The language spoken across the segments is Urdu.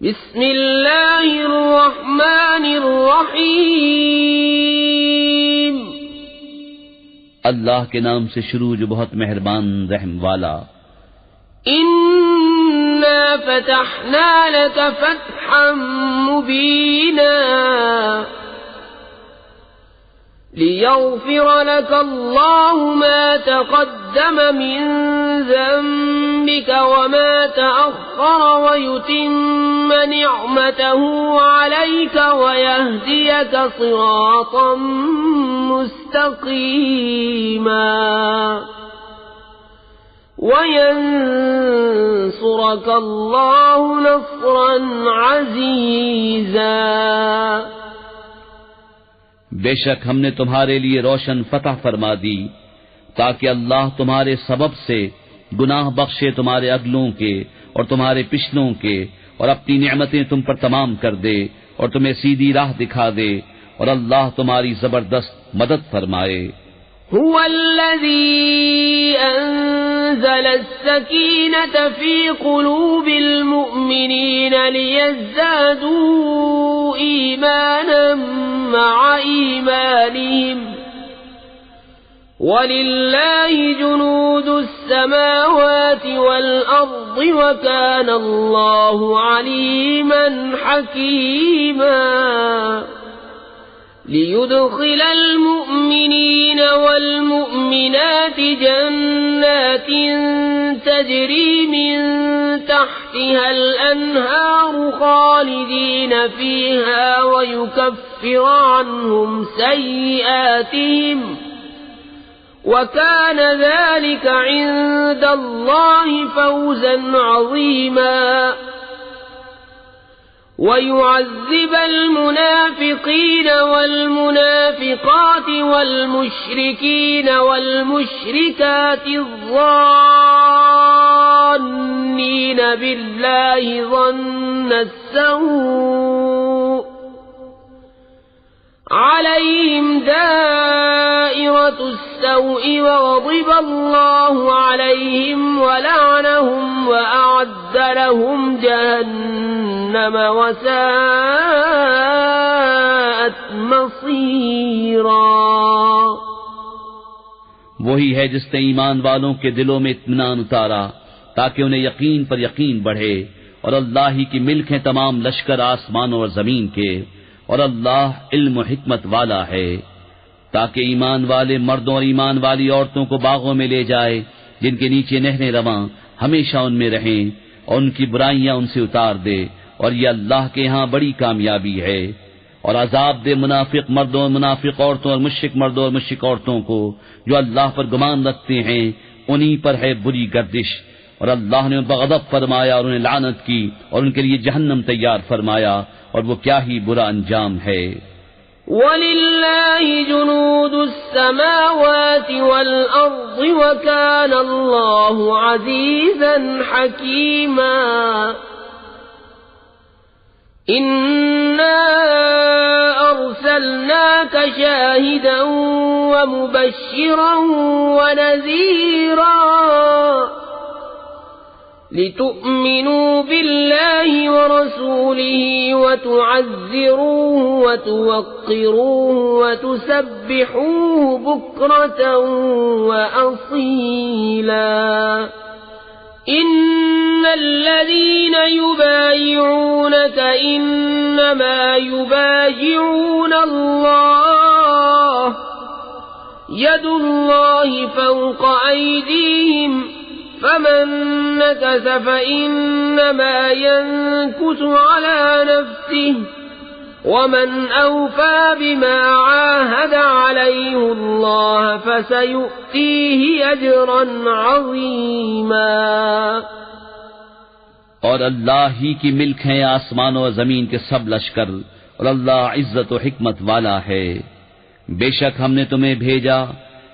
بسم اللہ الرحمن الرحیم، اللہ کے نام سے شروع جو بہت مہربان رحم والا۔ انا فتحنا لك فتحا مبینا ليغفر لك الله ما تقدم من ذنبك وما تأخر ويتم نعمته عليك ويهديك صراطا مستقيما وينصرك الله نصرا عزيزا۔ بے شک ہم نے تمہارے لیے روشن فتح فرما دی تاکہ اللہ تمہارے سبب سے گناہ بخشے تمہارے اگلوں کے اور تمہارے پچھلوں کے، اور اپنی نعمتیں تم پر تمام کر دے اور تمہیں سیدھی راہ دکھا دے، اور اللہ تمہاری زبردست مدد فرمائے۔ هو الذي أنزل السكينة في قلوب المؤمنين ليزدادوا إيمانا مع إيمانهم ولله جنود السماوات والأرض وكان الله عليما حكيما۔ ليدخل المؤمنين والمؤمنات جنات تجري من تحتها الأنهار خالدين فيها ويكفر عنهم سيئاتهم وكان ذلك عند الله فوزا عظيما۔ ويعذب المنافقين والمنافقات والمشركين والمشركات الظانين بالله ظن السوء عليهم دائرة السوء وغضب الله عليهم ولعنهم وأعد لهم جهنم وساءت مصيرا۔ وہی ہے جس نے ایمان والوں کے دلوں میں اطمینان اتارا تاکہ انہیں یقین پر یقین بڑھے، اور اللہ ہی کی ملک ہیں تمام لشکر آسمانوں اور زمین کے، اور اللہ علم و حکمت والا ہے، تاکہ ایمان والے مردوں اور ایمان والی عورتوں کو باغوں میں لے جائے جن کے نیچے نہریں رواں، ہمیشہ ان میں رہیں، اور ان کی برائیاں ان سے اتار دے، اور یہ اللہ کے ہاں بڑی کامیابی ہے۔ اور عذاب دے منافق مردوں اور منافق عورتوں اور مشرک مردوں اور مشرک عورتوں کو جو اللہ پر گمان رکھتے ہیں، انہی پر ہے بری گردش، اور اللہ نے ان پر غضب فرمایا اور انہیں لعنت کی، اور ان کے لیے جہنم تیار فرمایا، اور وہ کیا ہی برا انجام ہے۔ وَلِلَّهِ جُنُودُ السَّمَاوَاتِ وَالْأَرْضِ وَكَانَ اللَّهُ عَزِيزًا حَكِيمًا۔ إِنَّا أَرْسَلْنَاكَ شَاهِدًا وَمُبَشِّرًا وَنَذِيرًا لِتُؤْمِنُوا بِاللَّهِ وَرَسُولِهِ وَتُعَزِّرُوهُ وَتُوَقِّرُوهُ وَتُسَبِّحُوهُ بُكْرَةً وَأَصِيلًا۔ إِنَّ الَّذِينَ يُبَايِعُونَكَ إِنَّمَا يُبَايِعُونَ اللَّهَ يَدُ اللَّهِ فَوْقَ أَيْدِيهِمْ فمن نكث فإنما ينكث على نفسه ومن أوفى بما عاهد عليه الله فسيؤتيه أجرا عظيما۔ اور اللہ ہی کی ملک ہے آسمان و زمین کے سب لشکر، اور اللہ عزت و حکمت والا ہے۔ بے شک ہم نے تمہیں بھیجا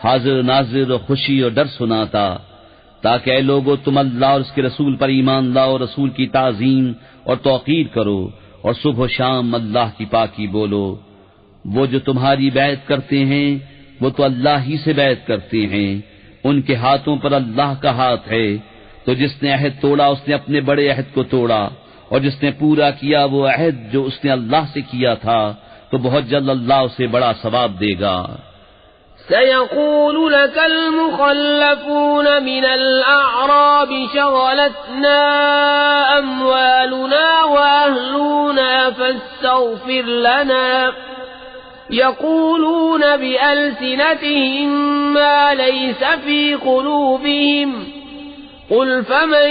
حاضر ناظر و خوشی اور ڈر سناتا، تاکہ اے لوگو تم اللہ اور اس کے رسول پر ایمان لاؤ، رسول کی تعظیم اور توقیر کرو، اور صبح و شام اللہ کی پاکی بولو۔ وہ جو تمہاری بیعت کرتے ہیں وہ تو اللہ ہی سے بیعت کرتے ہیں، ان کے ہاتھوں پر اللہ کا ہاتھ ہے، تو جس نے عہد توڑا اس نے اپنے بڑے عہد کو توڑا، اور جس نے پورا کیا وہ عہد جو اس نے اللہ سے کیا تھا تو بہت جلد اللہ اسے بڑا ثواب دے گا۔ سيقول لك المخلفون من الأعراب شغلتنا أموالنا وأهلنا فاستغفر لنا يقولون بألسنتهم ما ليس في قلوبهم قل فمن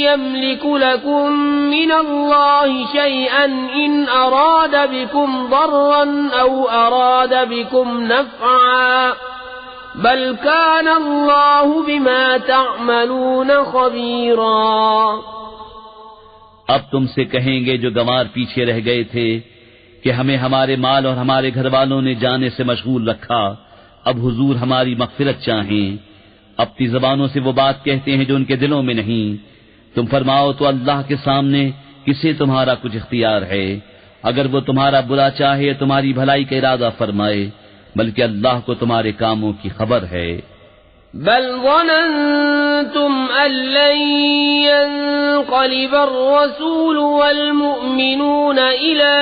يملك لكم من الله شيئا إن أراد بكم ضرا أو أراد بكم نفعا بل كان الله بما تعملون خبيرا۔ اب تم سے کہیں گے جو گنوار پیچھے رہ گئے تھے کہ ہمیں ہمارے مال اور ہمارے گھر والوں نے جانے سے مشغول رکھا، اب حضور ہماری مغفرت چاہیں، اپنی زبانوں سے وہ بات کہتے ہیں جو ان کے دلوں میں نہیں۔ تم فرماؤ تو اللہ کے سامنے کسے تمہارا کچھ اختیار ہے؟ اگر وہ تمہارا برا چاہے تمہاری بھلائی کا ارادہ فرمائے، بلکہ اللہ کو تمہارے کاموں کی خبر ہے۔ بل ظننتم أن لن ينقلب الرسول والمؤمنون إلى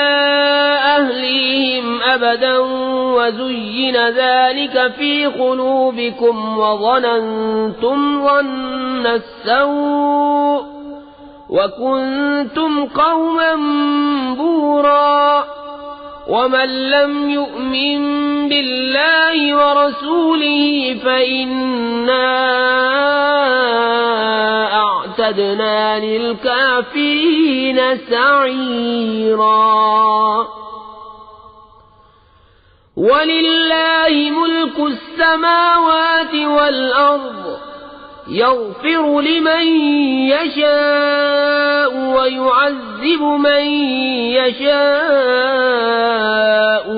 أهليهم أبدا وزين ذلك في قلوبكم وظننتم ظن السوء وكنتم قوما بورا ومن لم يؤمن بالله ورسوله فإنا أعتدنا للكافرين سعيرا۔ ولله ملك السماوات والأرض يغفر لمن يشاء ويعذب من يشاء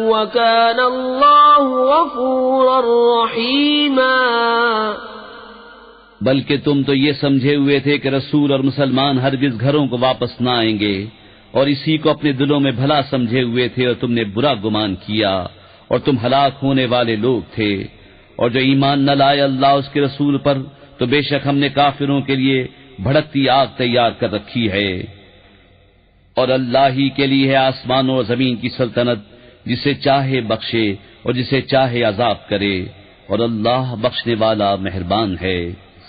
وكان الله غفورا رحيما۔ بلکہ تم تو یہ سمجھے ہوئے تھے کہ رسول اور مسلمان ہرگز گھروں کو واپس نہ آئیں گے، اور اسی کو اپنے دلوں میں بھلا سمجھے ہوئے تھے اور تم نے برا گمان کیا، اور تم ہلاک ہونے والے لوگ تھے۔ اور جو ایمان نہ لائے اللہ اس کے رسول پر تو بے شک ہم نے کافروں کے لیے بھڑکتی آگ تیار کر رکھی ہے۔ اور اللہ ہی کے لیے ہے آسمانوں اور زمین کی سلطنت، جسے چاہے بخشے اور جسے چاہے عذاب کرے، اور اللہ بخشنے والا مہربان ہے۔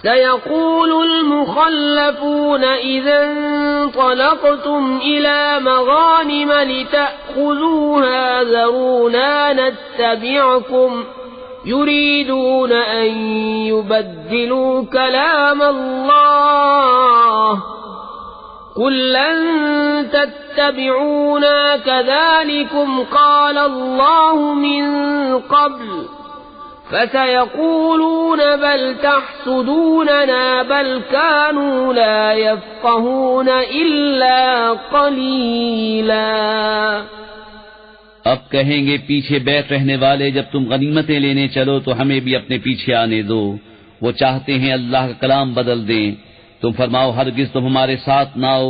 سيقول المخلفون إذا انطلقتم إلى مغانم لتأخذوها ذرونا نتبعكم يريدون أن يبدلوا كلام الله قل لن تتبعونا كذلكم قال الله من قبل فسيقولون بل تحسدوننا بل كانوا لا يفقهون إلا قليلا۔ اب کہیں گے پیچھے بیٹھ رہنے والے جب تم غنیمتیں لینے چلو تو ہمیں بھی اپنے پیچھے آنے دو، وہ چاہتے ہیں اللہ کا کلام بدل دیں۔ تم فرماؤ ہرگز تم ہمارے ساتھ نہ آؤ،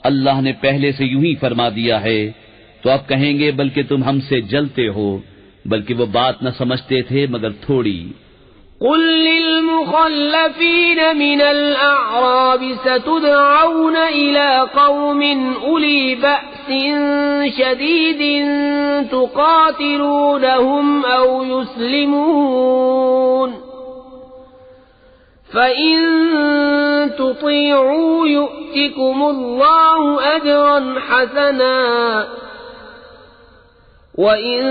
اللہ نے پہلے سے یوں ہی فرما دیا ہے۔ تو اب کہیں گے بلکہ تم ہم سے جلتے ہو، بلکہ وہ بات نہ سمجھتے تھے مگر تھوڑی۔ قل للمخلفين من الأعراب ستدعون إلى قوم أولي بأس شديد تقاتلونهم أو يسلمون فإن تطيعوا يؤتكم الله أجرا حسنا وَإِن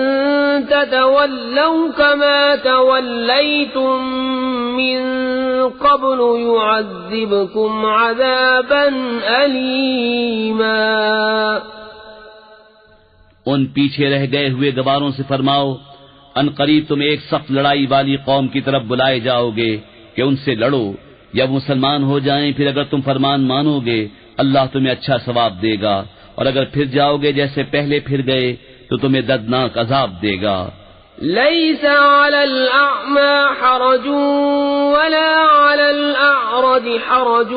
تَتَوَلَّوْا كَمَا تَوَلَّيْتُم مِّن قَبْلُ يُعَذِّبْكُمْ عَذَابًا أَلِيمًا۔ ان پیچھے رہ گئے ہوئے گواروں سے فرماؤ ان قریب تم ایک سخت لڑائی والی قوم کی طرف بلائے جاؤ گے کہ ان سے لڑو، یا مسلمان ہو جائیں، پھر اگر تم فرمان مانو گے اللہ تمہیں اچھا ثواب دے گا، اور اگر پھر جاؤ گے جیسے پہلے پھر گئے تو تمہیں دردناک عذاب دے گا۔ ليس على الأعمى حرج ولا على الأعرج حرج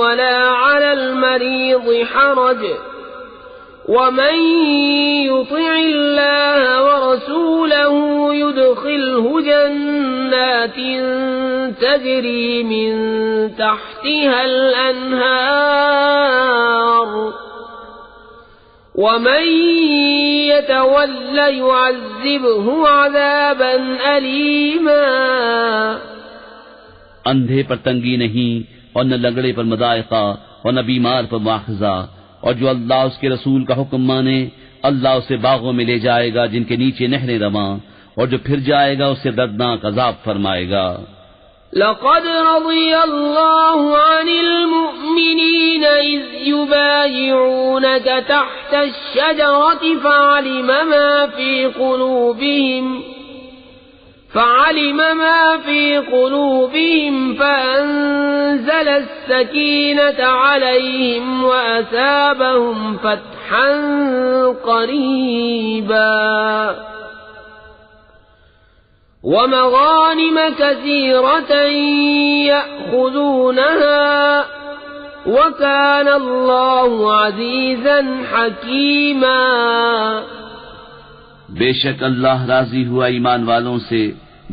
ولا على المريض حرج ومن يطع الله ورسوله يدخله جنات تجري من تحتها الأنهار ومن يتول يعذبه عذابا أليما. اندھے پر تنگی نہیں اور نہ لنگڑے پر مضائقہ اور نہ بیمار پر مواخذہ، اور جو اللہ اس کے رسول کا حکم مانے اللہ اسے باغوں میں لے جائے گا جن کے نیچے نہریں رواں، اور جو پھر جائے گا اسے دردناک عذاب فرمائے گا. لقد رضي الله عن المؤمنين إذ يبايعونك تحت الشجرة فعلم ما في قلوبهم فأنزل السكينة عليهم وأثابهم فتحا قريبا ومغانم كثيرة يأخذونها وكان الله عزيزا حكيما. بے شک اللہ راضی ہوا ایمان والوں سے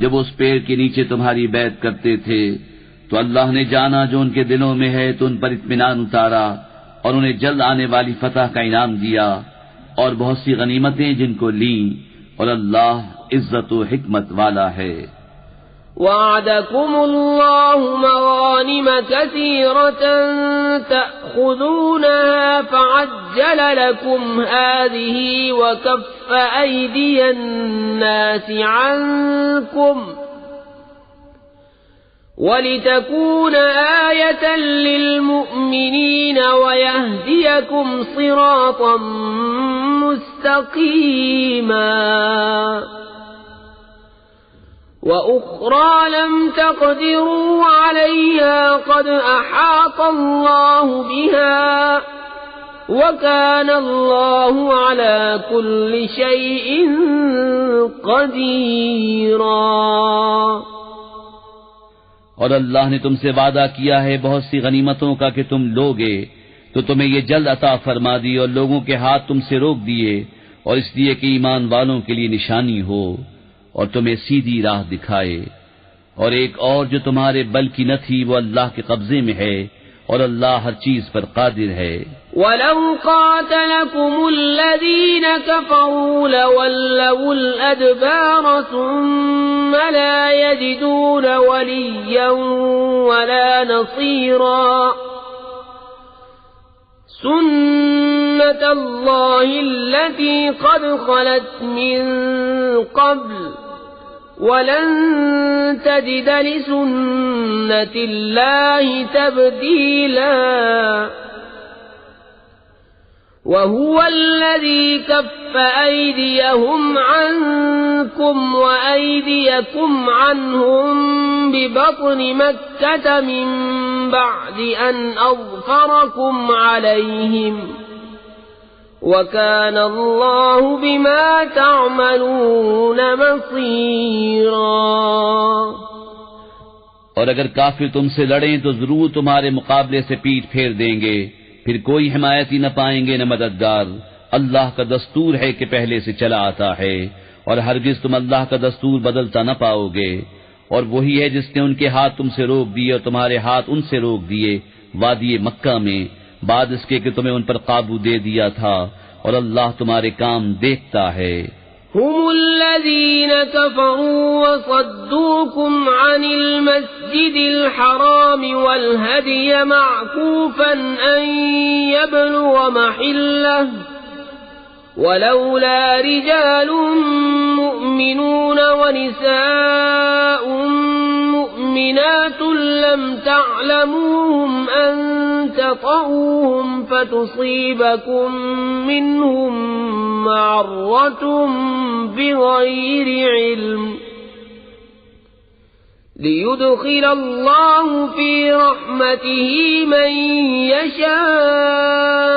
جب اس پیڑ کے نیچے تمہاری بیعت کرتے تھے، تو اللہ نے جانا جو ان کے دلوں میں ہے تو ان پر اطمینان اتارا اور انہیں جلد آنے والی فتح کا انعام دیا اور بہت سی غنیمتیں جن کو لیں، اور اللہ عزت و حکمت والا ہے. وعدكم الله مغانم كثيرة تأخذونها فعجل لكم هذه وكف أيدي الناس عنكم ولتكون آية للمؤمنين ويهديكم صراطا مستقيما. وأخرى لم تقدروا عليها قد أحاط الله بها وكان الله على كل شيء قديرا. اور اللہ نے تم سے وعدہ کیا ہے بہت سی غنیمتوں کا کہ تم لوگے، تو تمہیں یہ جلد عطا فرما دی اور لوگوں کے ہاتھ تم سے روک دیے، اور اس لیے کہ ایمان والوں کے لیے نشانی ہو اور تمہیں سیدھی راہ دکھائے. اور ایک اور جو تمہارے بل کی نہ تھی وہ اللہ کے قبضے میں ہے اور اللہ ہر چیز پر قادر ہے. وَلَوْ قَاتَلَكُمُ الَّذِينَ كَفَرُوا لَوَلَّوُا الْأَدْبَارَ ثُمَّ لَا يَجِدُونَ وَلِيًّا وَلَا نَصِيرًا. سُنَّةَ اللَّهِ الَّتِي قَدْ خَلَتْ مِن قَبْلُ وَلَن تَجِدَ لِسُنَّةِ اللَّهِ تَبْدِيلًا. وَهُوَ الَّذِي كَفَّ أَيْدِيَهُمْ عَنكُمْ وَأَيْدِيَكُمْ عَنْهُمْ بِبَطْنِ مَكَّةَ مِن بَعْدِ أَنْ أَظْفَرَكُمْ عَلَيْهِمْ وَكَانَ اللَّهُ بِمَا تَعْمَلُونَ بَصِيرًا. اور اگر کافر تم سے لڑیں تو ضرور تمہارے مقابلے سے پیٹھ پھیر دیں گے، پھر کوئی حمایتی نہ پائیں گے نہ مددگار. اللہ کا دستور ہے کہ پہلے سے چلا آتا ہے، اور ہرگز تم اللہ کا دستور بدلتا نہ پاؤ گے. اور وہی ہے جس نے ان کے ہاتھ تم سے روک دیے اور تمہارے ہاتھ ان سے روک دیے وادی مکہ میں، بعد اس کے کہ تمہیں ان پر قابو دے دیا تھا، اور اللہ تمہارے کام دیکھتا ہے. هم الذين كفروا وصدوكم عن المسجد الحرام والهدي معكوفا أن يبلغ محله ولولا رجال مؤمنون ونساء مؤمنات لم تعلموهم أن تطؤوهم فتصيبكم منهم معرة بغير علم ليدخل الله في رحمته من يشاء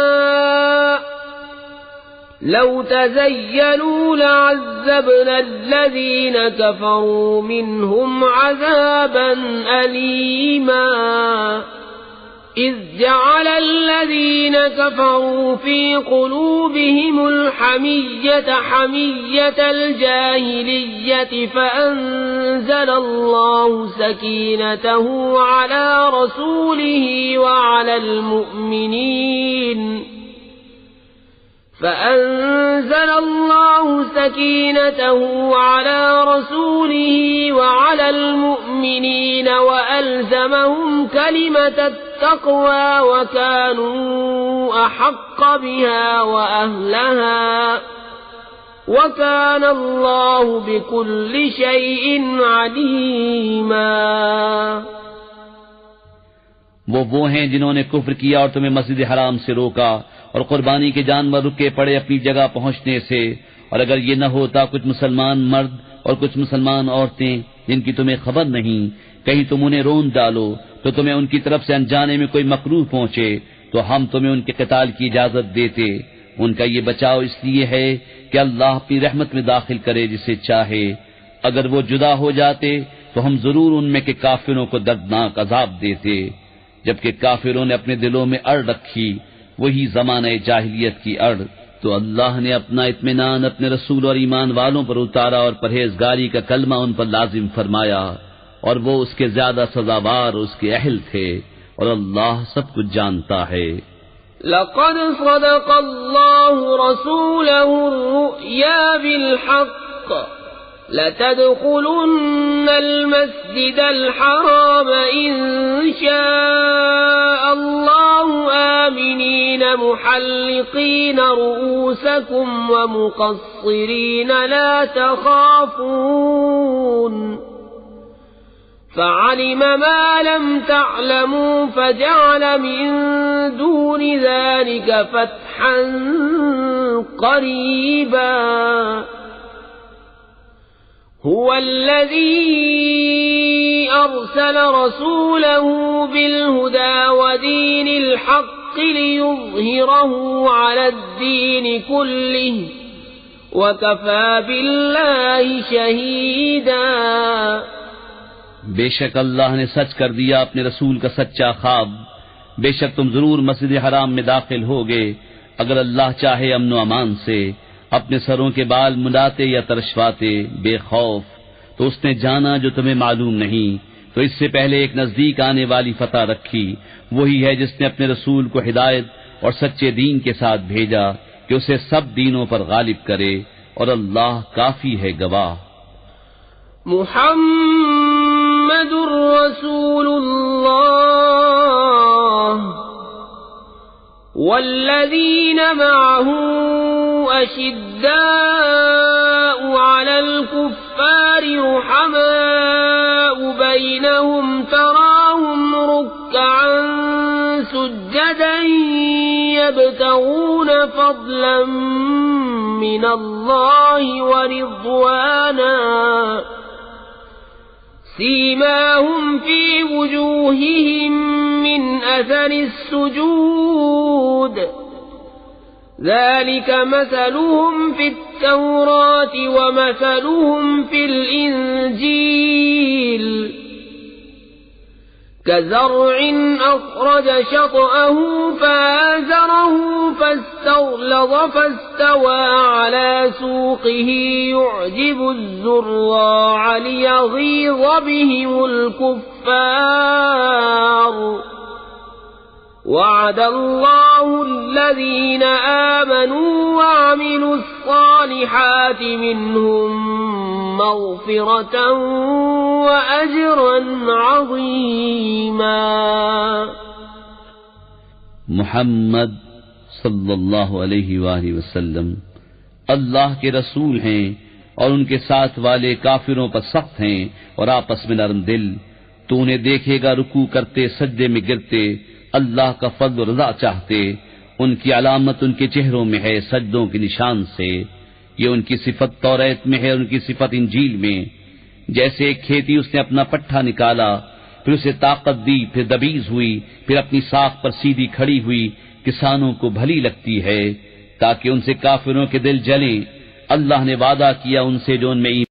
لو تزيلوا لعذبنا الذين كفروا منهم عذابا أليما. إذ جعل الذين كفروا في قلوبهم الحمية حمية الجاهلية فأنزل الله سكينته على رسوله وعلى المؤمنين فأنزل الله سكينته على رسوله وعلى المؤمنين وألزمهم كلمة التقوى وكانوا أحق بها وأهلها وكان الله بكل شيء عليما. وہ ہیں جنہوں نے کفر کیا اور تمہیں مسجد حرام سے روکا اور قربانی کے جانور رکے پڑے اپنی جگہ پہنچنے سے، اور اگر یہ نہ ہوتا کچھ مسلمان مرد اور کچھ مسلمان عورتیں جن کی تمہیں خبر نہیں، کہیں تم انہیں رون ڈالو تو تمہیں ان کی طرف سے انجانے میں کوئی مکروہ پہنچے تو ہم تمہیں ان کے قتال کی اجازت دیتے. ان کا یہ بچاؤ اس لیے ہے کہ اللہ اپنی رحمت میں داخل کرے جسے چاہے. اگر وہ جدا ہو جاتے تو ہم ضرور ان میں کے کافروں کو دردناک عذاب دیتے. جبکہ کافروں نے اپنے دلوں میں اڑ رکھی وہی زمانہ جاہلیت کی اڑ، تو اللہ نے اپنا اطمینان اپنے رسول اور ایمان والوں پر اتارا اور پرہیزگاری کا کلمہ ان پر لازم فرمایا، اور وہ اس کے زیادہ سزاوار اس کے اہل تھے، اور اللہ سب کچھ جانتا ہے. لقد صدق الله رسوله الرؤيا بالحق لتدخلن المسجد الحرام إن شاء الله آمنين محلقين رؤوسكم ومقصرين لا تخافون فعلم ما لم تعلموا فجعل من دون ذلك فتحا قريبا. هو الذي أرسل رسوله بالهدى ودين الحق ليظهره على الدين كله وكفى بالله شهيدا. بے شک اللہ نے سچ کر دیا اپنے رسول کا سچا خواب. بے شک تم ضرور مسجد حرام میں داخل ہوگے اگر اللہ چاہے امن و امان سے، اپنے سروں کے بال ملاتے یا ترشواتے بے خوف. تو اس نے جانا جو تمہیں معلوم نہیں، تو اس سے پہلے ایک نزدیک آنے والی فتح رکھی. وہی ہے جس نے اپنے رسول کو ہدایت اور سچے دین کے ساتھ بھیجا کہ اسے سب دینوں پر غالب کرے، اور اللہ کافی ہے گواہ. محمد رسول اللہ والذین معه أشداء على الكفار رحماء بينهم تراهم ركعا سجدا يبتغون فضلا من الله ورضوانا سيماهم في وجوههم من أثر السجود ذلك مثلهم في التوراة ومثلهم في الإنجيل كزرع أخرج شطأه فآزره فاستغلظ فاستوى على سوقه يعجب الزراع ليغيظ بهم الكفار وعد الله الذين آمنوا وعملوا الصالحات منهم مغفرة وأجرا عظيما. محمد صلی اللہ علیہ وآلہ وسلم اللہ کے رسول ہیں اور ان کے ساتھ والے کافروں پر سخت ہیں اور آپس میں نرم دل. تو انہیں دیکھے گا رکوع کرتے سجدے میں گرتے اللہ کا فضل و رضا چاہتے. ان کی علامت ان کے چہروں میں ہے سجدوں کے نشان سے. یہ ان کی صفت توریت میں ہے، ان کی صفت انجیل میں. جیسے ایک کھیتی اس نے اپنا پٹھا نکالا، پھر اسے طاقت دی، پھر دبیز ہوئی، پھر اپنی ساکھ پر سیدھی کھڑی ہوئی، کسانوں کو بھلی لگتی ہے تاکہ ان سے کافروں کے دل جلیں. اللہ نے وعدہ کیا ان سے جو ان میں